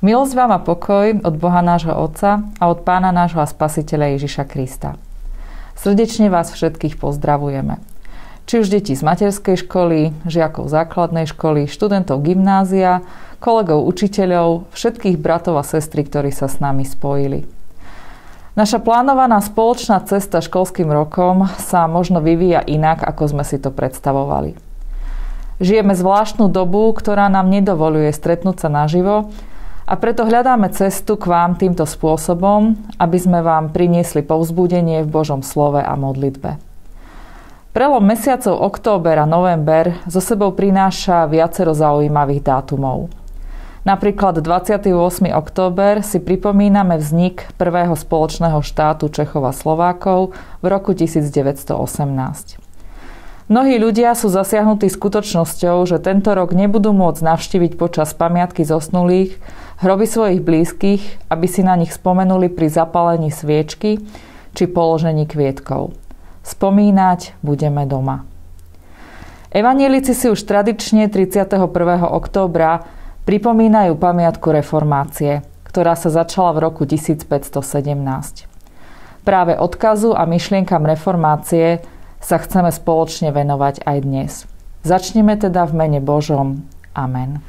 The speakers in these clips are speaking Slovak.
Milosť vám a pokoj od Boha nášho Otca a od Pána nášho a Spasiteľa Ježiša Krista. Srdečne vás všetkých pozdravujeme. Či už deti z materskej školy, žiakov základnej školy, študentov gymnázia, kolegov učiteľov, všetkých bratov a sestry, ktorí sa s nami spojili. Naša plánovaná spoločná cesta školským rokom sa možno vyvíja inak, ako sme si to predstavovali. Žijeme zvláštnu dobu, ktorá nám nedovoľuje stretnúť sa naživo, a preto hľadáme cestu k vám týmto spôsobom, aby sme vám priniesli povzbudenie v Božom slove a modlitbe. Prelom mesiacov október a november so sebou prináša viacero zaujímavých dátumov. Napríklad 28. október si pripomíname vznik prvého spoločného štátu Čechov a Slovákov v roku 1918. Mnohí ľudia sú zasiahnutí skutočnosťou, že tento rok nebudú môcť navštíviť počas pamiatky zosnulých hroby svojich blízkych, aby si na nich spomenuli pri zapálení sviečky či položení kvietkov. Spomínať budeme doma. Evanjelici si už tradične 31. októbra pripomínajú pamiatku reformácie, ktorá sa začala v roku 1517. Práve odkazu a myšlienkam reformácie sa chceme spoločne venovať aj dnes. Začneme teda v mene Božom. Amen.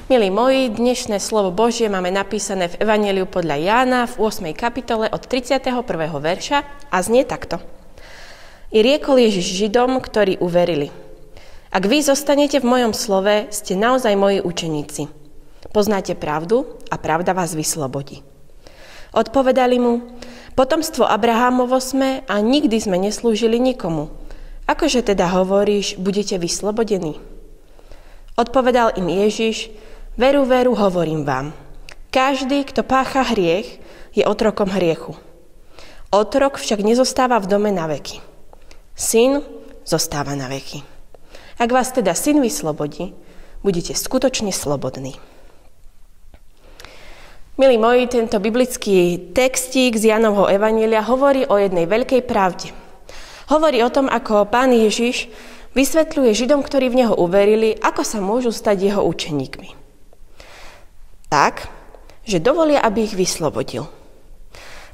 Milí moji, dnešné slovo Božie máme napísané v Evanjeliu podľa Jána v 8. kapitole od 31. verša a znie takto. I riekol Ježiš Židom, ktorí uverili. Ak vy zostanete v mojom slove, ste naozaj moji učeníci. Poznáte pravdu a pravda vás vyslobodí. Odpovedali mu, potomstvo Abrahámovo sme a nikdy sme neslúžili nikomu. Akože teda hovoríš, budete vyslobodení? Odpovedal im Ježiš, veru, hovorím vám. Každý, kto pácha hriech, je otrokom hriechu. Otrok však nezostáva v dome na veky. Syn zostáva na veky. Ak vás teda syn vyslobodí, budete skutočne slobodní. Milí moji, tento biblický textík z Jánovho Evanjelia hovorí o jednej veľkej pravde. Hovorí o tom, ako Pán Ježiš vysvetľuje Židom, ktorí v Neho uverili, ako sa môžu stať jeho učeníkmi. Tak, že dovolia, aby ich vyslobodil.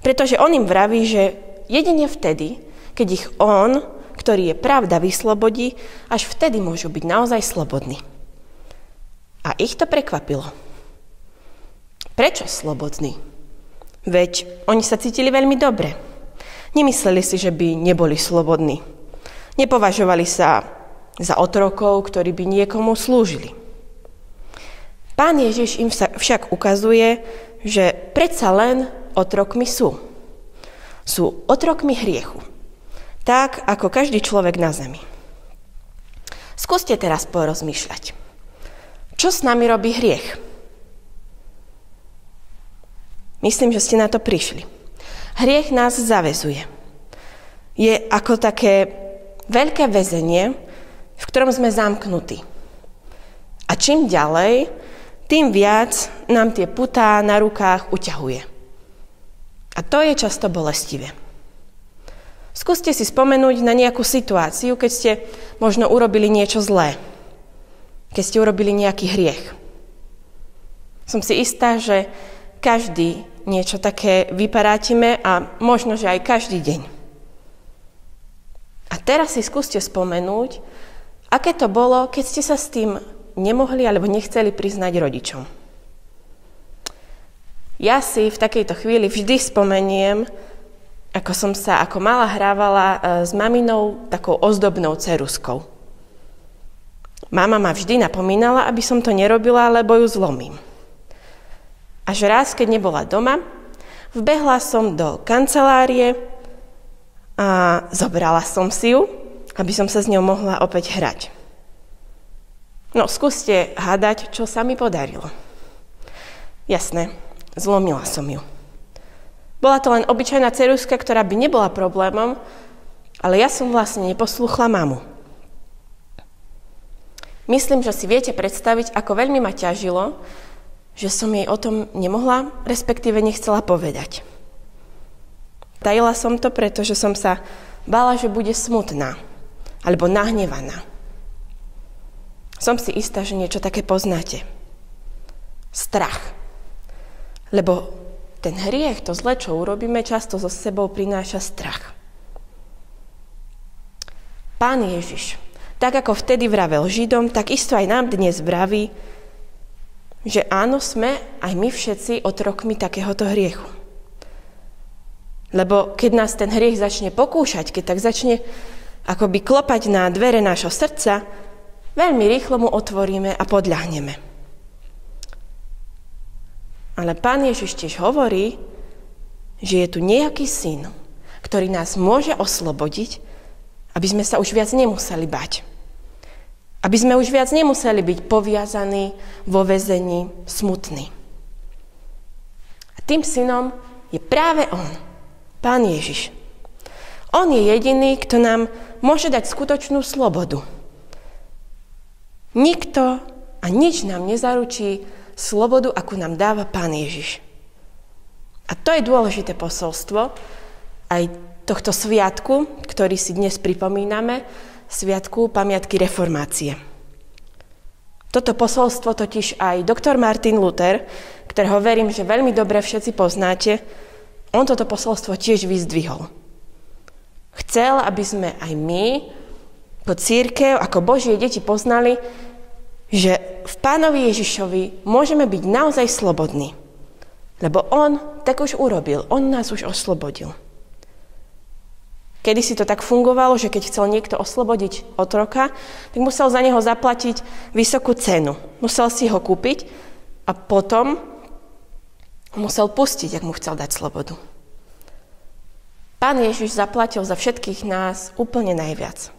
Pretože on im vraví, že jedine vtedy, keď ich on, ktorý je pravda, vyslobodí, až vtedy môžu byť naozaj slobodní. A ich to prekvapilo. Prečo slobodní? Veď oni sa cítili veľmi dobre. Nemysleli si, že by neboli slobodní. Nepovažovali sa za otrokov, ktorí by niekomu slúžili. Pán Ježiš im však ukazuje, že predsa len otrokmi sú. Sú otrokmi hriechu. Tak, ako každý človek na zemi. Skúste teraz porozmýšľať. Čo s nami robí hriech? Myslím, že ste na to prišli. Hriech nás zaväzuje. Je ako také veľké väzenie, v ktorom sme zamknutí. A čím ďalej, tým viac nám tie putá na rukách uťahuje. A to je často bolestivé. Skúste si spomenúť na nejakú situáciu, keď ste možno urobili niečo zlé. Keď ste urobili nejaký hriech. Som si istá, že každý niečo také vyparátime a možno, že aj každý deň. A teraz si skúste spomenúť, aké to bolo, keď ste sa s tým nemohli alebo nechceli priznať rodičom. Ja si v takejto chvíli vždy spomeniem, ako som sa ako malá hrávala s maminou takou ozdobnou ceruzkou. Mama ma vždy napomínala, aby som to nerobila, lebo ju zlomím. Až raz, keď nebola doma, vbehla som do kancelárie a zobrala som si ju, aby som sa s ňou mohla opäť hrať. No, skúste hádať, čo sa mi podarilo. Jasné, zlomila som ju. Bola to len obyčajná ceruzka, ktorá by nebola problémom, ale ja som vlastne neposlúchla mamu. Myslím, že si viete predstaviť, ako veľmi ma ťažilo, že som jej o tom nemohla, respektíve nechcela povedať. Tajila som to, pretože som sa bála, že bude smutná alebo nahnevaná. Som si istá, že niečo také poznáte. Strach. Lebo ten hriech, to zle, čo urobíme, často so sebou prináša strach. Pán Ježiš, tak ako vtedy vravel Židom, tak isto aj nám dnes vraví, že áno, sme aj my všetci otrokmi takéhoto hriechu. Lebo keď nás ten hriech začne pokúšať, keď tak začne akoby klopať na dvere nášho srdca, veľmi rýchlo mu otvoríme a podľahneme. Ale Pán Ježiš tiež hovorí, že je tu nejaký syn, ktorý nás môže oslobodiť, aby sme sa už viac nemuseli bať. Aby sme už viac nemuseli byť poviazaní, vo väzení, smutní. A tým synom je práve on, Pán Ježiš. On je jediný, kto nám môže dať skutočnú slobodu. Nikto a nič nám nezaručí slobodu, akú nám dáva Pán Ježiš. A to je dôležité posolstvo aj tohto sviatku, ktorý si dnes pripomíname, sviatku pamiatky reformácie. Toto posolstvo totiž aj doktor Martin Luther, ktorého verím, že veľmi dobre všetci poznáte, on toto posolstvo tiež vyzdvihol. Chcel, aby sme aj my, ako cirkev, ako Božie deti poznali, že v Pánovi Ježišovi môžeme byť naozaj slobodní. Lebo on tak už urobil, on nás už oslobodil. Kedysi to tak fungovalo, že keď chcel niekto oslobodiť otroka, tak musel za neho zaplatiť vysokú cenu. Musel si ho kúpiť a potom musel pustiť, ak mu chcel dať slobodu. Pán Ježiš zaplatil za všetkých nás úplne najviac.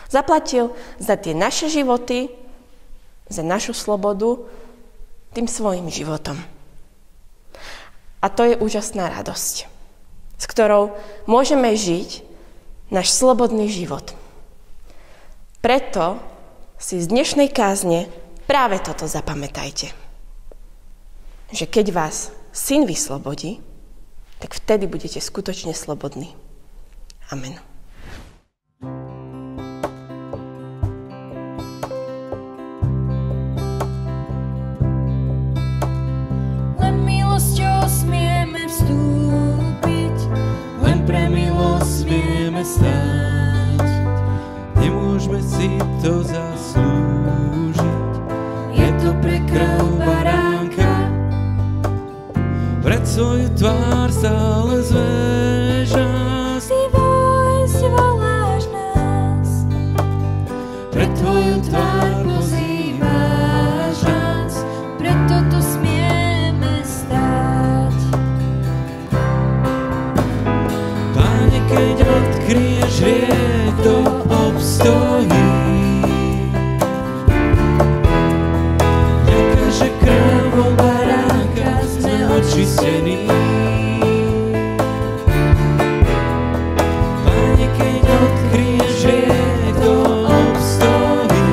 Zaplatil za tie naše životy, za našu slobodu, tým svojim životom. A to je úžasná radosť, s ktorou môžeme žiť náš slobodný život. Preto si z dnešnej kázne práve toto zapamätajte. Že keď vás Syn vyslobodí, tak vtedy budete skutočne slobodní. Amen. Len milosťou smieme vstúpiť, len pre milosť smieme stáť. Nemôžeme si to zaslúžiť, je to pre krv baránka. Pred svoju tvár stále zväžas, ty vojsť voláš nás. Pred tvoju tvár pozývaš nás, preto tu smieme stáť. Páne, keď odkryješ hriech, to obstojí. Ďaká, že krvou baránka sme očistení. Páne, keď odkryješ hriech, to obstojí.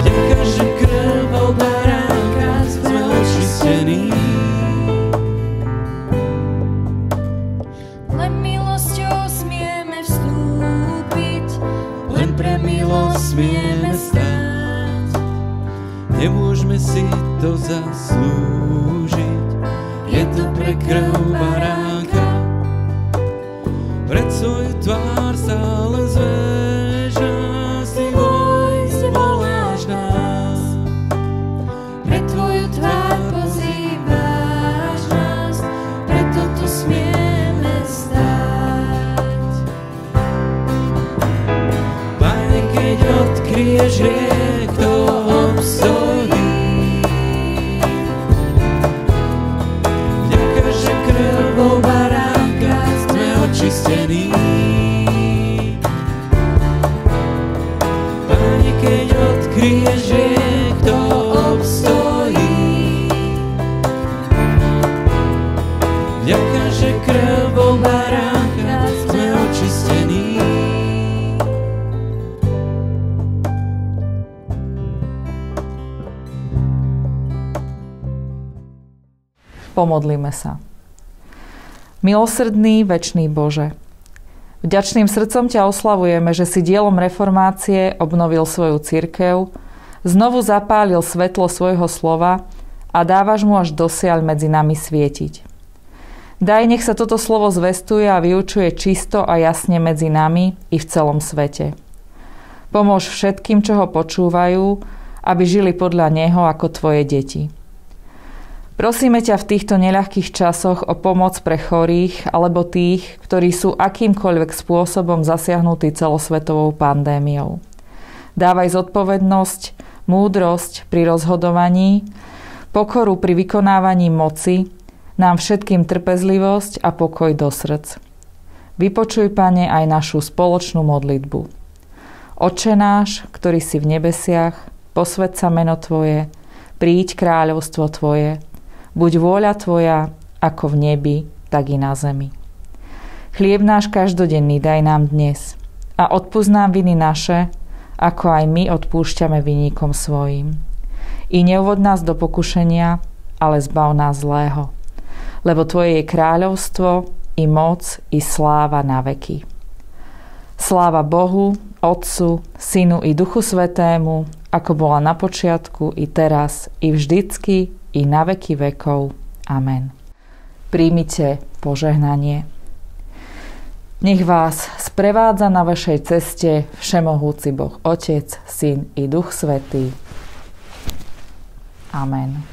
Ďaká, že krvou baránka sme očistení. Len milosťou smieme vstúpiť, len pre milosť smieme stáť. Nemôžeme si to zaslúžiť, je to pre krv baránka. Pred svoju tvár stále zväžas, ty vojsť voláš nás. Pred tvoju tvár pozývaš nás, preto tu smieme stáť. Pane, keď odkryješ hriech, to obstojí. Ďaká, že krvou baránka sme očistení. Pane, keď odkryješ hriech, to obstojí. Ďaká, že krvou baránka sme očistení. Pomodlíme sa. Milosrdný, večný Bože, vďačným srdcom ťa oslavujeme, že si dielom reformácie obnovil svoju cirkev, znovu zapálil svetlo svojho slova a dávaš mu až dosiaľ medzi nami svietiť. Daj, nech sa toto slovo zvestuje a vyučuje čisto a jasne medzi nami i v celom svete. Pomôž všetkým, čo ho počúvajú, aby žili podľa neho ako tvoje deti. Prosíme ťa v týchto neľahkých časoch o pomoc pre chorých alebo tých, ktorí sú akýmkoľvek spôsobom zasiahnutí celosvetovou pandémiou. Dávaj zodpovednosť, múdrosť pri rozhodovaní, pokoru pri vykonávaní moci, nám všetkým trpezlivosť a pokoj do srdc. Vypočuj, Pane, aj našu spoločnú modlitbu. Otče náš, ktorý si v nebesiach, posväť sa meno Tvoje, príď kráľovstvo Tvoje, buď vôľa Tvoja, ako v nebi, tak i na zemi. Chlieb náš každodenný daj nám dnes a odpusť nám viny naše, ako aj my odpúšťame vinníkom svojim. I neuvod nás do pokušenia, ale zbav nás zlého. Lebo Tvoje je kráľovstvo, i moc, i sláva na veky. Sláva Bohu, Otcu, Synu i Duchu Svätému, ako bola na počiatku, i teraz, i vždycky, i na veky vekov. Amen. Príjmite požehnanie. Nech vás sprevádza na vašej ceste všemohúci Boh, Otec, Syn i Duch Svätý. Amen.